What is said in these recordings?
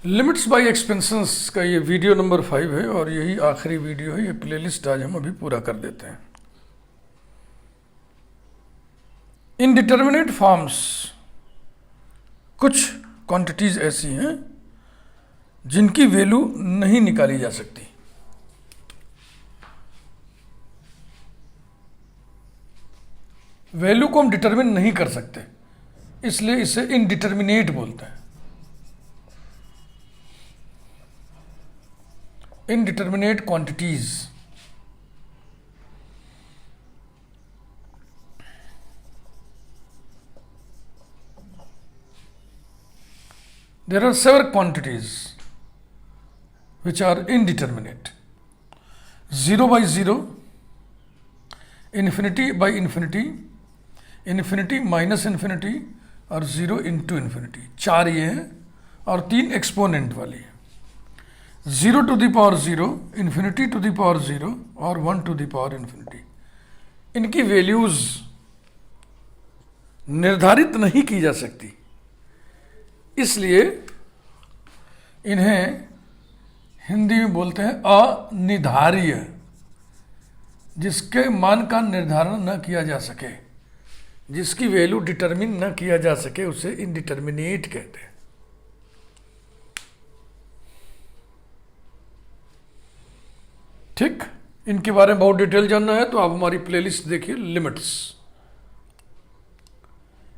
Limits bye expenses का ये video number 5 है और यही आखिरी वीडियो है। ये प्लेलिस्ट आज हम अभी पूरा कर देते हैं। इनडिटर्मिनेट फॉर्म्स, कुछ क्वांटिटीज ऐसी हैं जिनकी वैल्यू नहीं निकाली जा सकती। वैल्यू को हम डिटरमिन नहीं कर सकते, इसलिए इसे इनडिटर्मिनेट बोलते हैं। Indeterminate quantities, there are several quantities which are indeterminate. 0 by 0, infinity by infinity, infinity minus infinity और 0 into infinity। चार ये हैं और 3 एक्सपोनेंट वाली। 0 to the power 0, infinity to the power 0 और 1 to the power infinity। इनकी वैल्यूज निर्धारित नहीं की जा सकती, इसलिए इन्हें हिंदी में बोलते हैं अनिर्धार्य। जिसके मान का निर्धारण न किया जा सके, जिसकी वैल्यू डिटरमिन न किया जा सके, उसे इनडिटर्मिनेट कहते हैं। ठीक, इनके बारे में बहुत डिटेल जानना है तो आप हमारी प्लेलिस्ट देखिए, लिमिट्स।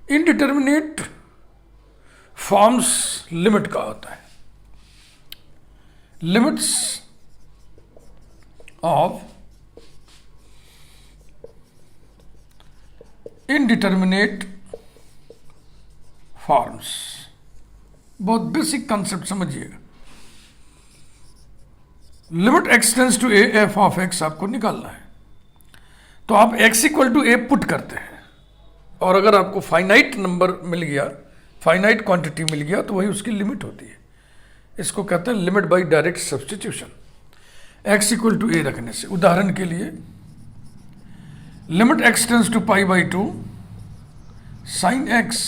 इनडिटर्मिनेट फॉर्म्स लिमिट का होता है। लिमिट्स ऑफ इनडिटर्मिनेट फॉर्म्स, बहुत बेसिक कंसेप्ट समझिएगा। Limit x tends to a f of x आपको निकालना है, तो आप x equal to a put करते हैं और अगर आपको फाइनाइट नंबर मिल गया, फाइनाइट क्वांटिटी मिल गया, तो वही उसकी लिमिट होती है। इसको कहते हैं limit by direct substitution, x equal to a रखने से। उदाहरण के लिए limit x tends to pi by 2, sine x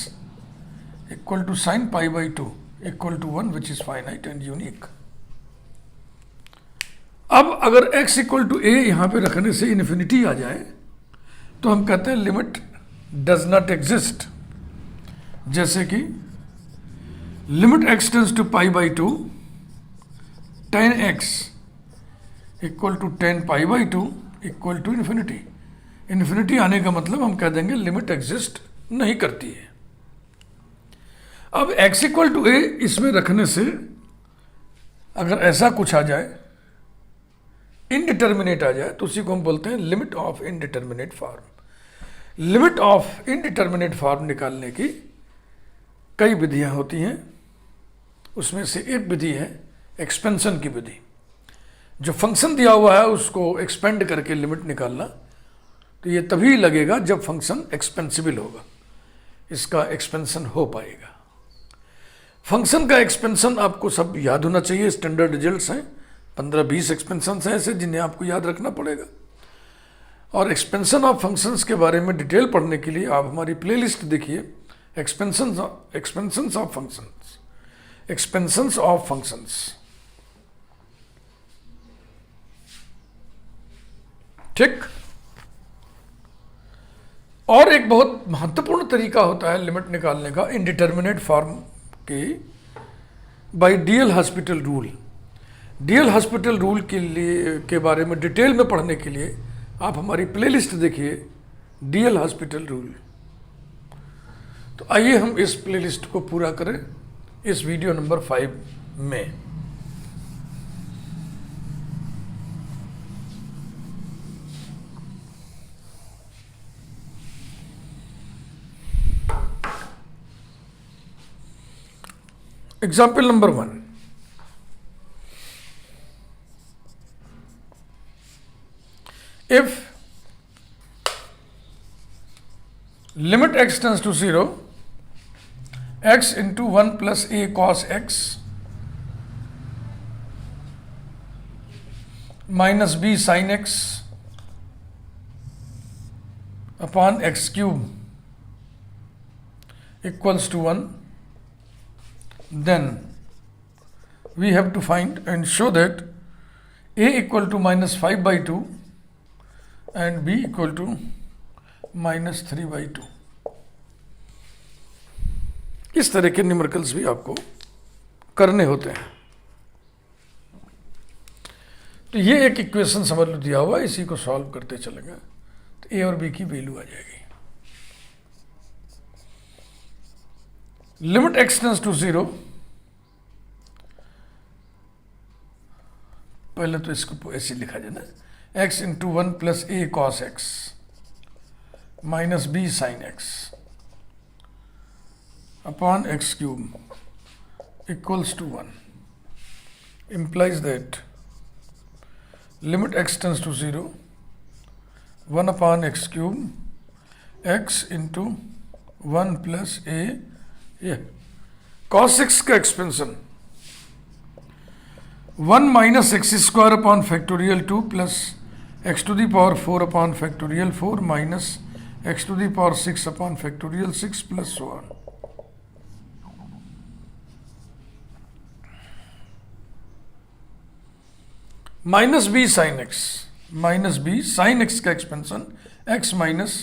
equal to sine pi by 2 equal to 1 which is finite and unique. अब अगर x इक्वल टू ए यहां पे रखने से इन्फिनिटी आ जाए तो हम कहते हैं लिमिट डज नॉट एग्जिस्ट। जैसे कि limit x tends to pi by 2, tan x equal to tan pi by 2 equal to infinity. Infinity आने का मतलब हम कह देंगे लिमिट एग्जिस्ट नहीं करती है। अब x इक्वल टू ए इसमें रखने से अगर ऐसा कुछ आ जाए, इनडिटर्मिनेट आ जाए, तो उसी को हम बोलते हैं limit of indeterminate form. Limit of indeterminate form निकालने की कई विधियां होती हैं, उसमें से एक विधि है एक्सपेंशन की विधि। जो फंक्शन दिया हुआ है उसको एक्सपेंड करके लिमिट निकालना, तो ये तभी लगेगा जब फंक्शन एक्सपेंसिबल होगा, इसका एक्सपेंशन हो पाएगा। फंक्शन का एक्सपेंशन आपको सब याद होना चाहिए, स्टैंडर्ड रिजल्ट्स हैं, 15-20 एक्सपेंशन हैं ऐसे जिन्हें आपको याद रखना पड़ेगा। और एक्सपेंशन ऑफ फंक्शंस के बारे में डिटेल पढ़ने के लिए आप हमारी प्लेलिस्ट देखिए, expansions of functions, expansions of functions. ठीक। और एक बहुत महत्वपूर्ण तरीका होता है लिमिट निकालने का इनडिटर्मिनेट फॉर्म की, bye DL hospital rule. DL hospital rule के बारे में डिटेल में पढ़ने के लिए आप हमारी प्लेलिस्ट देखिए, डीएल हॉस्पिटल रूल। तो आइए हम इस प्लेलिस्ट को पूरा करें इस वीडियो नंबर 5 में। Example number 1, if limit x tends to 0, x into 1 plus a cos x minus b sin x upon x cube equals to 1, then we have to find and show that a equal to -5/2 and b equal to -3/2. इस तरह के numericals भी आपको करने होते हैं। तो ये एक इक्वेशन समझ लो दिया हुआ, इसी को सॉल्व करते चलेंगे तो ए और बी की वैल्यू आ जाएगी। लिमिट x टेंड्स टू 0, पहले तो इसको ऐसे लिखा जाए ना, x into 1 plus a cos x minus b sin x upon x cube equals to 1, implies that limit x tends to 0, 1 upon x cube x into 1 plus a, ये cos x का expansion 1 minus x square upon factorial 2 plus x to the power 4 upon factorial 4 minus x to the power 6 upon factorial 6 plus so on. Minus b sine x का expansion x minus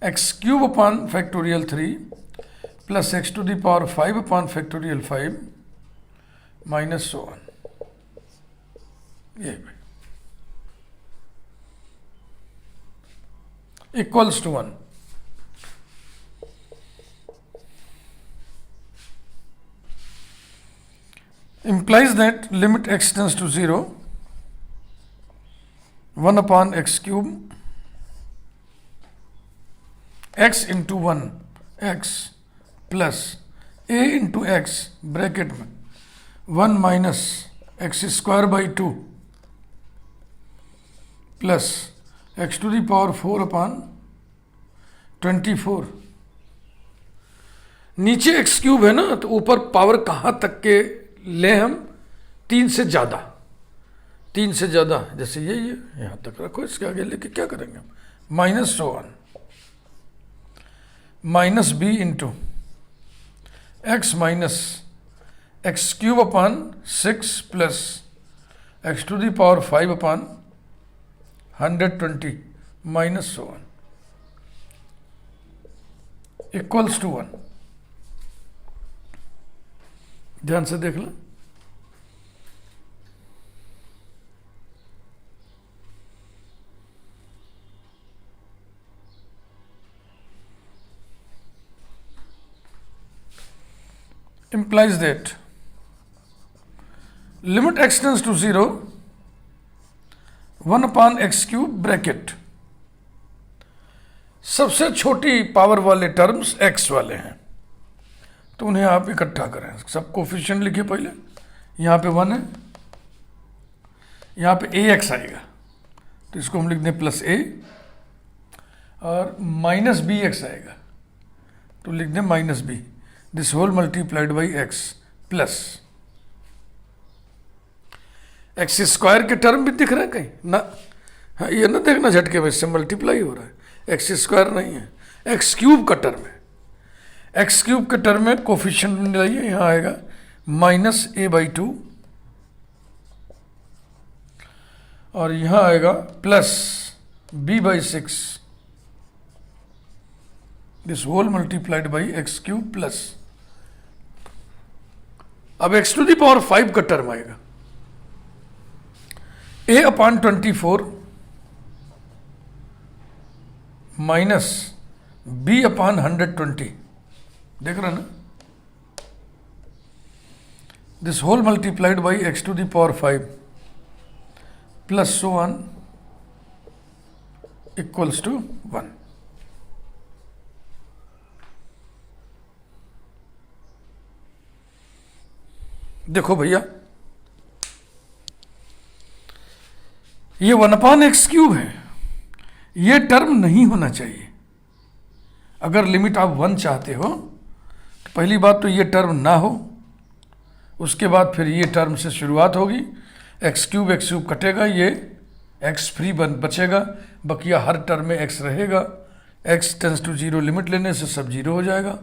x cube upon factorial 3 plus x to the power 5 upon factorial 5 minus so on. ये equals to 1। implies that limit x tends to 0, 1 upon x cube x into 1 x plus a into x bracket में 1 minus x square by 2 plus x to the power 4 upon 24। नीचे x cube है ना, तो ऊपर power कहां तक के ले हम, 3 से ज़्यादा, 3 से ज़्यादा, जैसे ये यहां तक रखो, इसके आगे लेके क्या करेंगे हम, minus so on, minus b into x minus x cube upon 6 plus x to the power 5 upon 120 minus so on equals to 1। ध्यान से देख लो, implies that limit x tends to 0, 1 upon x cube bracket, सबसे छोटी power वाले terms x वाले हैं तो उन्हें आप इकट्ठा करें, सब कोफिशिएंट लिखिए पहले। यहाँ पे 1 है, यहाँ पे ax आएगा तो इसको हम लिख दें प्लस a, और माइनस बी एक्स आएगा तो लिख दें minus b, this whole multiplied by x plus x square के टर्म भी दिख रहे हैं कहीं ना, हाँ ये ना देखना झटके में, इससे मल्टीप्लाई हो रहा है, एक्स स्क्वायर नहीं है, एक्स क्यूब का टर्म है। एक्स क्यूब के टर्म में कोफिशिएंट मिलाइए, यहाँ आएगा माइनस a बाई 2 और यहाँ आएगा plus b by 6, this whole multiplied by x cube plus, अब एक्स टू दी पावर 5 का टर्म आएगा a upon 24 minus b upon 120, देख रहे ना, this whole multiplied by x to the power 5 plus so on equals to 1। देखो भैया, ये 1 upon x cube है, ये टर्म नहीं होना चाहिए। अगर लिमिट आप 1 चाहते हो तो पहली बात तो ये टर्म ना हो, उसके बाद फिर ये टर्म से शुरुआत होगी, एक्स क्यूब कटेगा, ये एक्स फ्री बचेगा, बकिया हर टर्म में एक्स रहेगा। एक्स टेंस टू 0 लिमिट लेने से सब 0 हो जाएगा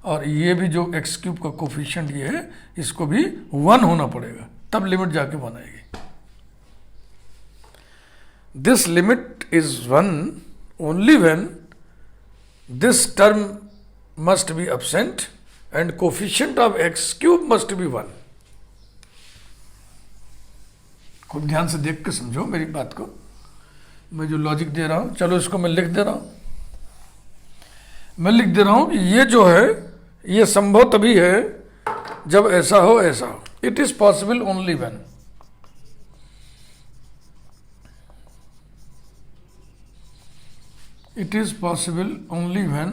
और ये भी जो एक्स क्यूब का कोफिशिएंट ये है इसको भी 1 होना पड़ेगा, तब लिमिट जाके 1 आएगी। This limit is 1 only when this term must be absent and coefficient of x cube must be 1। खूब ध्यान से देख के समझो मेरी बात को, मैं जो लॉजिक दे रहा हूं। चलो इसको मैं लिख दे रहा हूं, मैं लिख दे रहा हूं कि ये जो है ये संभव तभी है जब ऐसा हो ऐसा हो। It is possible only when it is possible only when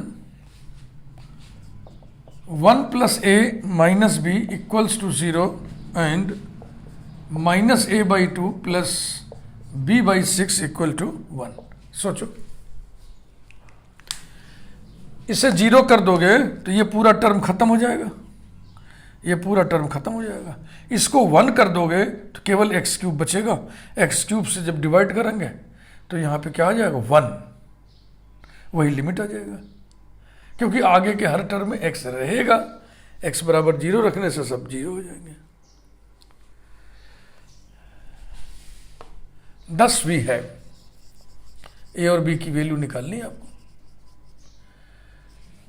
1 plus a minus b equals to 0 and minus a by 2 plus b by 6 equal to 1। सोचो, इसे 0 कर दोगे तो ये पूरा टर्म खत्म हो जाएगा, ये पूरा टर्म खत्म हो जाएगा। इसको 1 कर दोगे तो केवल एक्स क्यूब बचेगा। एक्स क्यूब से जब डिवाइड करेंगे तो यहाँ पे क्या आ जाएगा 1, वही लिमिट आ जाएगा, क्योंकि आगे के हर टर्म में एक्स रहेगा। एक्स बराबर 0 रखने से सब 0 हो जाएंगे। दस भी है, ए और बी की वैल्यू निकालनी है आपको।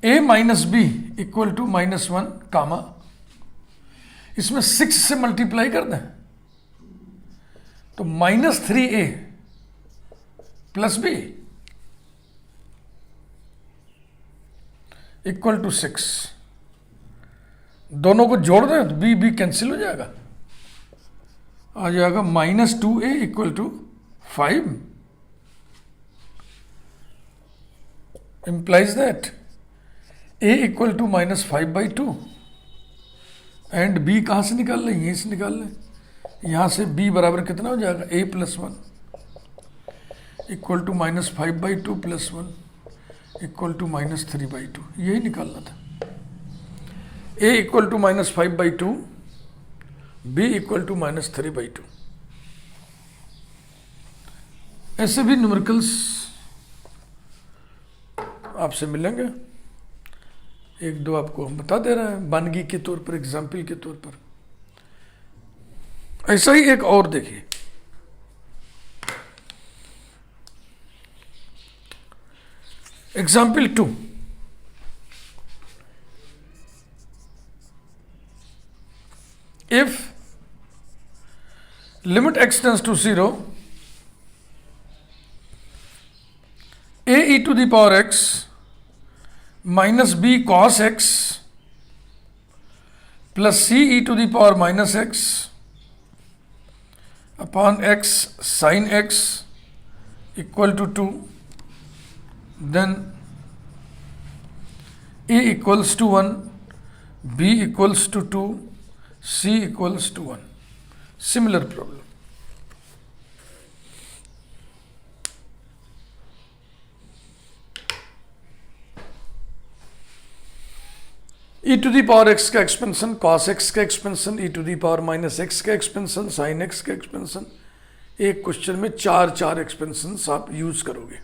ए माइनस बी इक्वल टू -1 कामा, इसमें 6 से मल्टीप्लाई कर दें तो -3a plus B equal to 6। दोनों को जोड़ दें तो बी बी कैंसिल हो जाएगा, आ जाएगा -2a equal to 5। implies that a equal to -5/2 and b कहां से निकाल लें, यहीं से निकाल लें। यहां से b बराबर कितना हो जाएगा a + 1 equal to -5/2 + 1 equal to -3/2, यही निकालना था। a equal to -5/2, b equal to -3/2। ऐसे भी न्यूमेरिकल्स आपसे मिलेंगे, एक दो आपको हम बता दे रहे हैं वानगी के तौर पर, एग्जाम्पल के तौर पर। ऐसा ही एक और देखिए, example 2। If limit x tends to 0, a e to the power x minus b cos x plus c e to the power -x upon x sin x equal to 2, then a equals to 1, b equals to 2, c equals to 1। Similar problem। e to the power x का expansion, cos x का expansion, e to the power -x का expansion, sin x का expansion. एक question में 4 expansion आप use करोगे,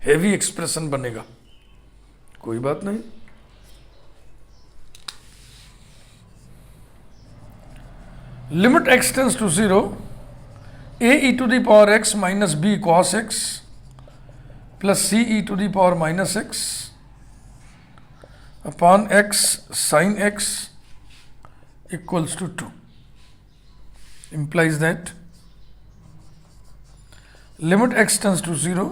heavy expression बनेगा, कोई बात नहीं। Limit x tends to 0, a e to the power x minus b cos x plus c e to the power -x upon x sin x equals to 2 implies that limit x tends to 0,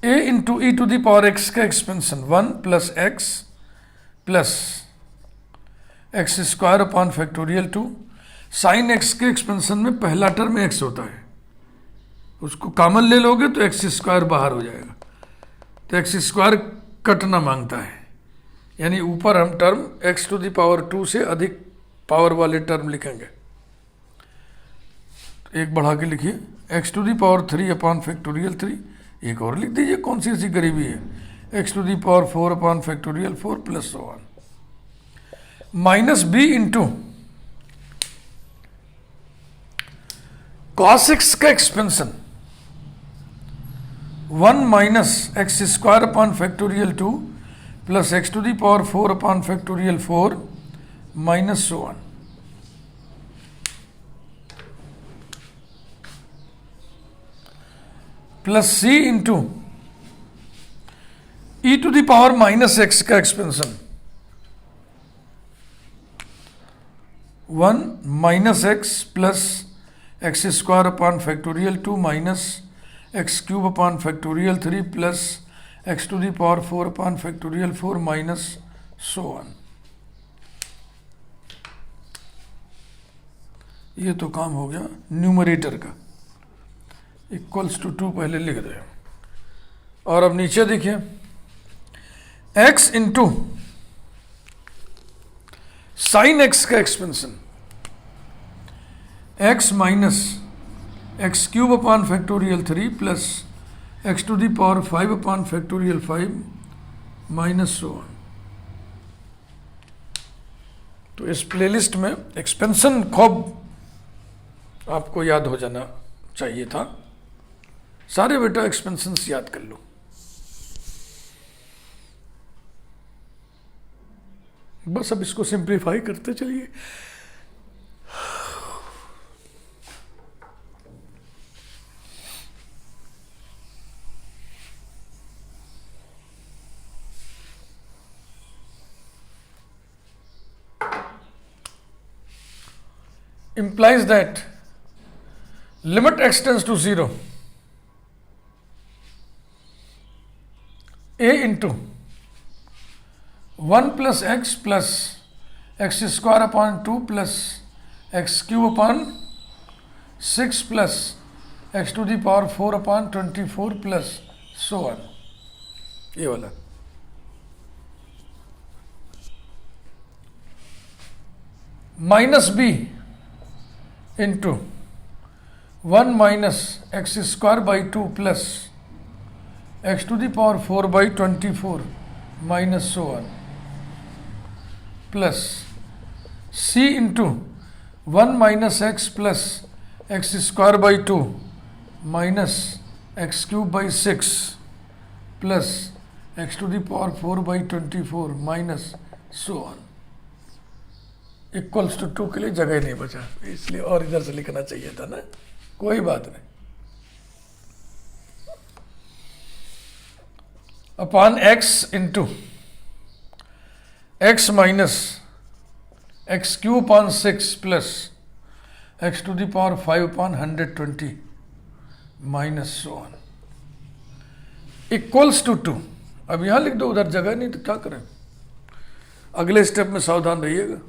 a into e to the power x का expansion 1 plus x plus x square upon factorial 2। Sine x के expansion में पहला term x होता है, उसको common ले लोगे तो एक्स स्क्वायर बाहर हो जाएगा, तो एक्स स्क्वायर कटना मांगता है, यानी ऊपर हम term x to the power 2 से अधिक पावर वाले टर्म लिखेंगे। एक बढ़ा के लिखिए x to the power 3 upon factorial 3। एक और लिख दीजिए, कौन सी ऐसी गरीबी है, x to the power 4 upon factorial 4 plus so on. Minus b into cos x का expansion 1 minus x square upon factorial 2 plus x to the power 4 upon factorial 4 minus so on. Plus c into e to the power minus x का expansion 1 minus x plus x square upon factorial 2 minus x cube upon factorial 3 plus x to the power 4 upon factorial 4 minus so on. ये तो काम हो गया numerator का, equals to 2 पहले लिख दे। और अब नीचे देखिए x इंटू साइन एक्स का expansion x minus x cube upon factorial 3 plus x to the power 5 upon factorial 5 minus so on. तो इस प्लेलिस्ट में एक्सपेंशन खूब आपको याद हो जाना चाहिए था। सारे बेटा एक्सपेंशंस याद कर लो। बस अब इसको सिंप्लीफाई करते चलिए। implies that limit x tends to 0 a into 1 plus x square upon 2 plus x cube upon 6 plus x to the power 4 upon 24 plus so on। ये वाला minus b into 1 minus x square by 2 plus x to the power 4 by 24 minus so on plus c into 1 minus x plus x square by 2 minus x cube by 6 plus x to the power 4 by 24 minus so on equals to 2 के लिए जगह नहीं बचा, इसलिए और इधर से लिखना चाहिए था ना। कोई बात नहीं। Upon x into x minus x cube upon 6 plus x to the power 5 upon 120 minus so on equals to 2। अब यहां लिख दो, उधर जगह नहीं तो क्या करें। अगले स्टेप में सावधान रहिएगा।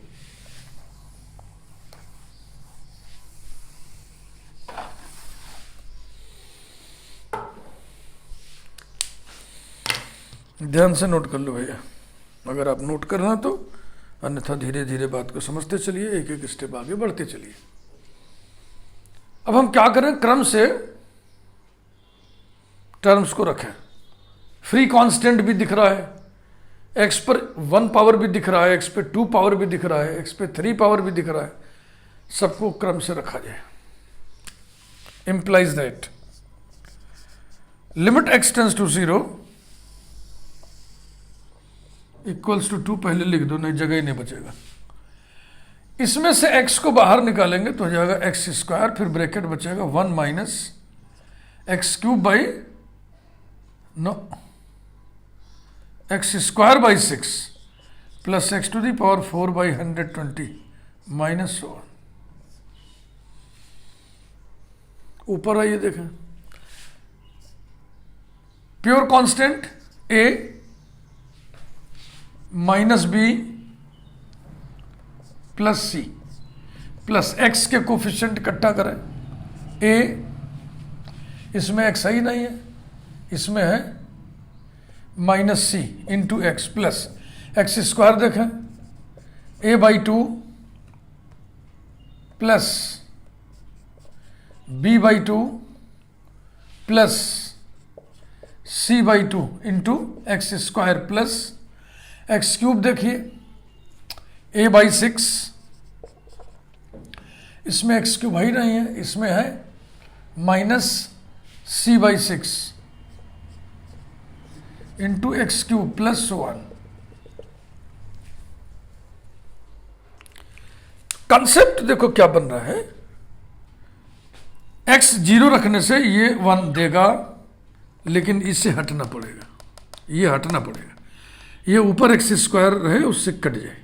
ध्यान से नोट कर लो भैया, अगर आप नोट करना तो, अन्यथा धीरे धीरे बात को समझते चलिए, एक एक स्टेप आगे बढ़ते चलिए। अब हम क्या करें, क्रम से टर्म्स को रखें। फ्री कांस्टेंट भी दिख रहा है, एक्स पर 1 पावर भी दिख रहा है, एक्स पे 2 पावर भी दिख रहा है, एक्स पे 3 पावर भी दिख रहा है, सबको क्रम से रखा जाए। implies that limit x tends to 0 equals to 2 पहले लिख दो, नहीं जगह ही नहीं बचेगा। इसमें से x को बाहर निकालेंगे तो हो जाएगा एक्स स्क्वायर, फिर ब्रैकेट बचेगा 1 minus x cube by x square by 6 plus x to the power 4 by 120 minus so on. ऊपर आइए देखें, pure constant a minus B plus C plus x के कोफिशिएंट इकट्ठा करें। a इसमें x ही नहीं है, इसमें है minus c into x plus x square देखें, a by 2 plus b by 2 plus c by 2 into x square plus x cube देखिए a बाई 6, इसमें एक्स क्यूब ही नहीं है, इसमें है minus c by 6 into x cube plus 1। Concept देखो क्या बन रहा है, x 0 रखने से ये 1 देगा, लेकिन इससे हटना पड़ेगा, ये हटना पड़ेगा, ये ऊपर एक्स स्क्वायर रहे उससे कट जाए।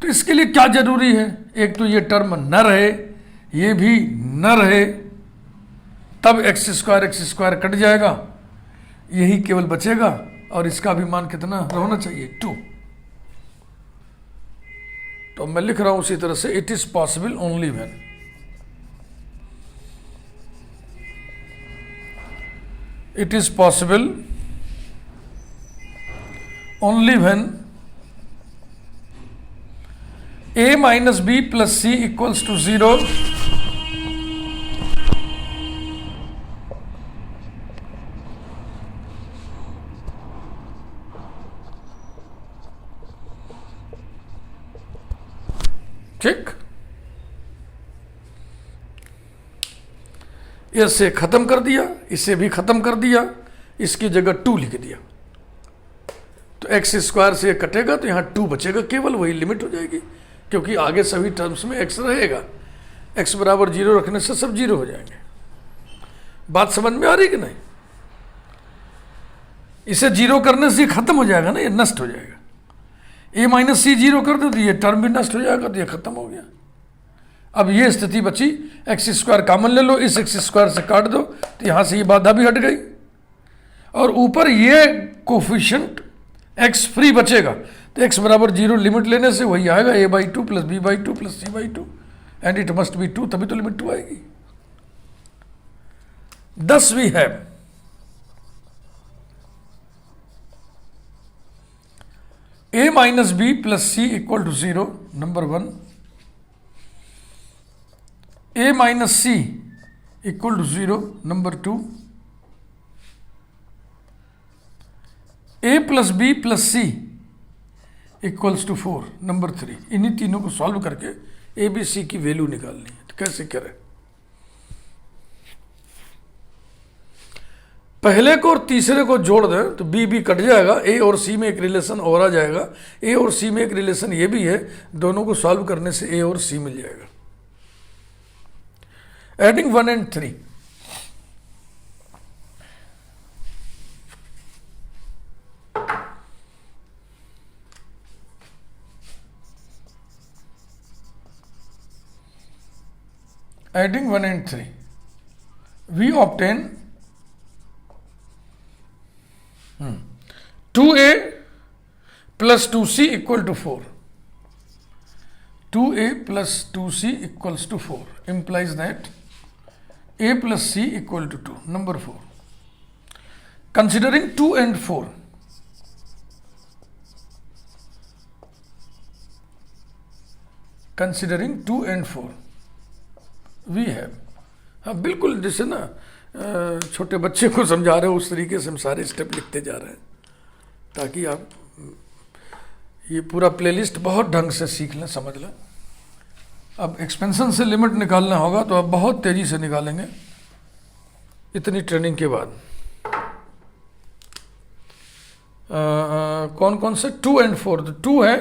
तो इसके लिए क्या जरूरी है, एक तो ये टर्म न रहे, ये भी न रहे, तब एक्स स्क्वायर कट जाएगा, यही केवल बचेगा। और इसका भी मान कितना होना चाहिए, 2। तो मैं लिख रहा हूं उसी तरह से, it is possible only when, it is possible only when a minus b plus c equals to 0 ठीक। इसे खत्म कर दिया, इसे भी खत्म कर दिया, इसकी जगह 2 लिख दिया, तो एक्स स्क्वायर से कटेगा तो यहां 2 बचेगा, केवल वही लिमिट हो जाएगी, क्योंकि आगे सभी टर्म्स में x रहेगा। x बराबर 0 रखने से सब 0 हो जाएंगे। बात समझ में आ रही कि नहीं? इसे 0 करने से खत्म हो जाएगा ना, ये नष्ट हो जाएगा। a माइनस सी 0 कर दो तो ये टर्म भी नष्ट हो जाएगा, तो ये खत्म हो गया। अब ये स्थिति बची, एक्स स्क्वायर कॉमन ले लो, इस एक्स स्क्वायर से काट दो, तो यहां से ये बाधा भी हट गई, और ऊपर ये कोफिशिएंट x फ्री बचेगा, तो x बराबर 0 लिमिट लेने से वही आएगा, a/2 plus b/2 plus c/2, and it must be 2, तभी तो लिमिट 2 आएगी। Thus we have a minus b plus c equal to 0, number 1, a minus c equal to 0, number 2, a plus b plus c equals to 4, number 3। इन्हीं तीनों को solve करके A B C की value निकालनी है। तो कैसे करें, पहले को और तीसरे को जोड़ दें तो बी बी कट जाएगा, ए और सी में एक रिलेशन और आ जाएगा, ए और सी में एक रिलेशन ये भी है, दोनों को सॉल्व करने से ए और सी मिल जाएगा। Adding 1 and 3, adding 1 and 3, we obtain 2a plus 2c equal to 4. 2a plus 2c equals to 4 implies that a plus c equal to 2. Number 4. Considering 2 and 4, considering 2 and 4, we have, हाँ बिल्कुल जैसे ना छोटे बच्चे को समझा रहे हो उस तरीके से हम सारे स्टेप लिखते जा रहे हैं, ताकि आप ये पूरा प्लेलिस्ट बहुत ढंग से सीख लें, समझ लें। अब एक्सपेंशन से लिमिट निकालना होगा तो आप बहुत तेजी से निकालेंगे इतनी ट्रेनिंग के बाद। कौन कौन से 2 and 4, तो 2 है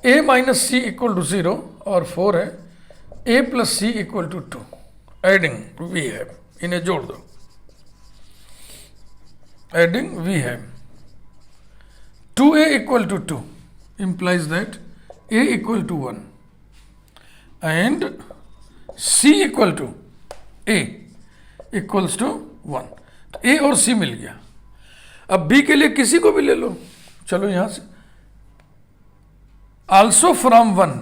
a minus C equal to 0 और 4 है a plus C equal to 2। Adding we है, इन्हें जोड़ दो। एडिंग वी है 2a equal to 2 implies that a equal to 1 and c equal to a equals to 1। तो a और c मिल गया। अब b के लिए किसी को भी ले लो, चलो यहां से also from 1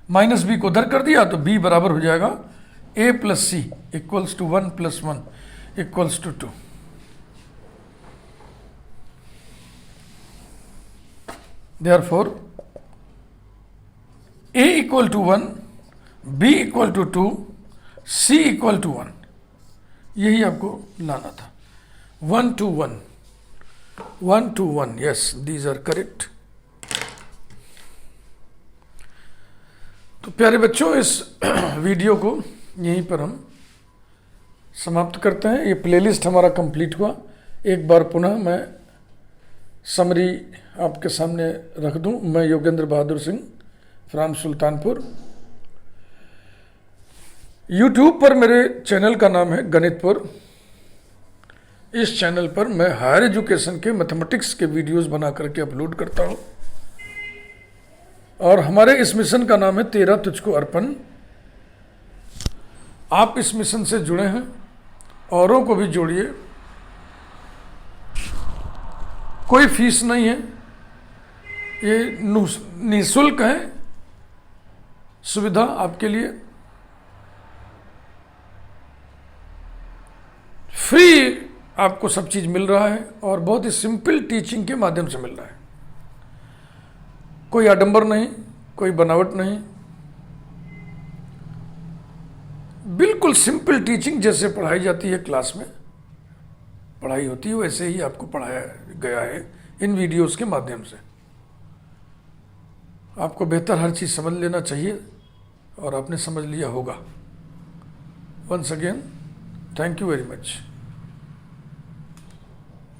माइनस बी को उधर कर दिया तो b बराबर हो जाएगा a plus C equals to 1 plus 1 equals to 2। Therefore, a equal to 1, b equal to 2, c equal to 1, यही आपको लाना था। 1 to 1, 1 to 1, yes, these are correct। तो प्यारे बच्चों, इस वीडियो को यहीं पर हम समाप्त करते हैं। ये प्लेलिस्ट हमारा कंप्लीट हुआ। एक बार पुनः मैं समरी आपके सामने रख दूं। मैं योगेंद्र बहादुर सिंह फ्राम सुल्तानपुर। यूट्यूब पर मेरे चैनल का नाम है गणितपुर। इस चैनल पर मैं हायर एजुकेशन के मैथमेटिक्स के वीडियोस बना करके अपलोड करता हूँ। और हमारे इस मिशन का नाम है 13 तुझको अर्पण। आप इस मिशन से जुड़े हैं, औरों को भी जोड़िए। कोई फीस नहीं है, ये निःशुल्क है सुविधा आपके लिए। फ्री आपको सब चीज मिल रहा है और बहुत ही सिंपल टीचिंग के माध्यम से मिल रहा है। कोई आडंबर नहीं, कोई बनावट नहीं, बिल्कुल सिंपल टीचिंग जैसे पढ़ाई जाती है क्लास में पढ़ाई होती है, वैसे ही आपको पढ़ाया गया है इन वीडियोस के माध्यम से। आपको बेहतर हर चीज़ समझ लेना चाहिए और आपने समझ लिया होगा। Once again thank you very much.